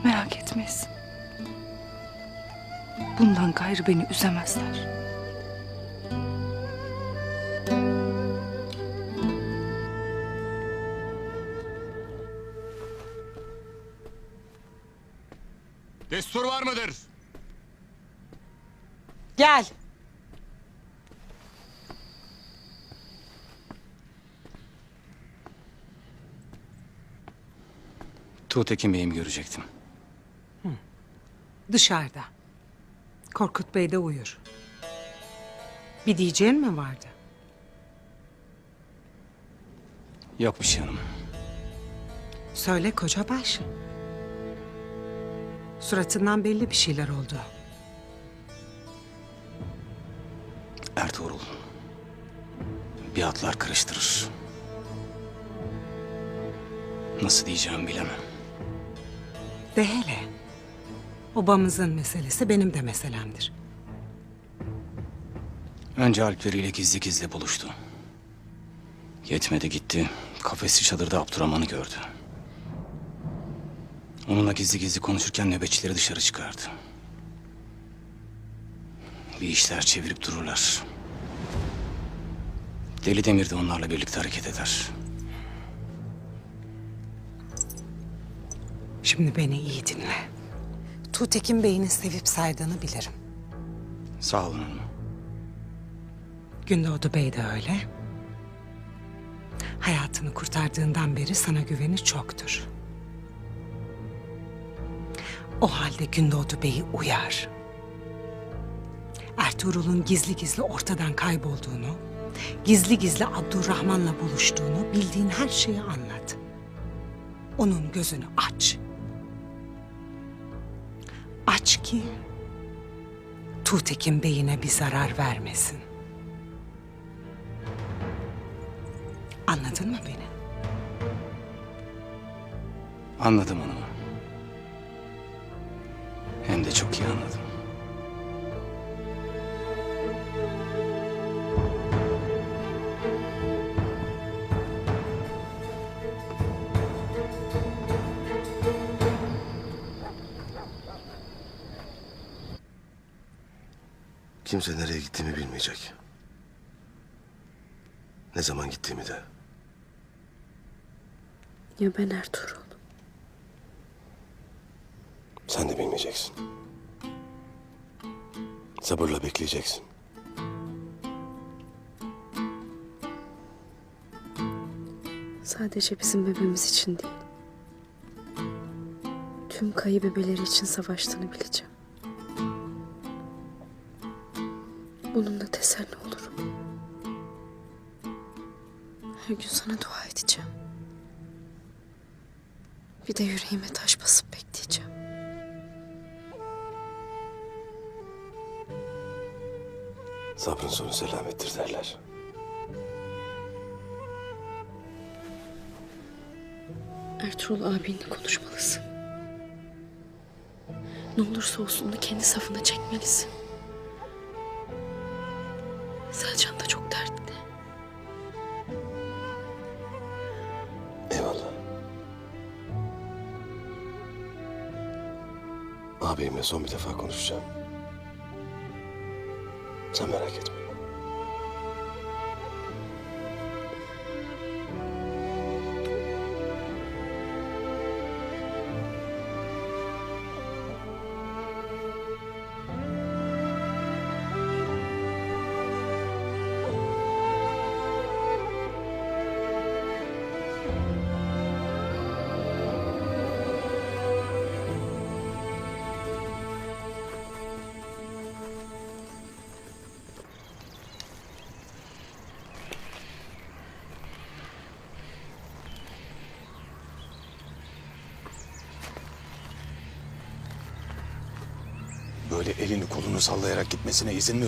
Merak etmeyiz. Bundan gayrı beni üzemezler. Destur var mıdır? Gel. Tuğtekin Bey'imi görecektim. Dışarıda. Korkut Bey de uyur. Bir diyeceğin mi vardı? Yok bir şey hanım. Söyle kocabaş. Suratından belli bir şeyler oldu. Ertuğrul. Bir atlar karıştırır. Nasıl diyeceğimi bilemem. De hele. Obamızın meselesi benim de meselemdir. Önce alpleriyle gizli gizli buluştu. Yetmedi gitti. Kafesli çadırda Abdurrahman'ı gördü. Onunla gizli gizli konuşurken nöbetçileri dışarı çıkardı. Bir işler çevirip dururlar. Deli Demir de onlarla birlikte hareket eder. Şimdi beni iyi dinle. Tuğtekin Bey'ini sevip saydığını bilirim. Sağ olun hanım. Gündoğdu Bey de öyle. Hayatını kurtardığından beri sana güveni çoktur. O halde Gündoğdu Bey'i uyar. Ertuğrul'un gizli gizli ortadan kaybolduğunu, gizli gizli Abdurrahman'la buluştuğunu bildiğin her şeyi anlat. Onun gözünü aç. Aç ki Tuğtekin Bey'ine bir zarar vermesin. Anladın mı beni? Anladım hanım. Hem de çok iyi anladım. Kimse nereye gittiğimi bilmeyecek. Ne zaman gittiğimi de. Ya ben Ertuğrul? Sen de bilmeyeceksin. Sabırla bekleyeceksin. Sadece bizim bebeğimiz için değil. Tüm kayı bebeleri için savaştığını bileceğim. Bununla teselli olurum. Her gün sana dua edeceğim. Bir de yüreğime taş basıp bekleyeceğim. Sabrın sonu selamettir derler. Ertuğrul abinle konuşmalısın. Ne olursa olsun onu kendi safına çekmelisin. Selcan da çok dertli. Eyvallah. Ağabeyimle son bir defa konuşacağım. Sen merak etme. Böyle elini kolunu sallayarak gitmesine izin mi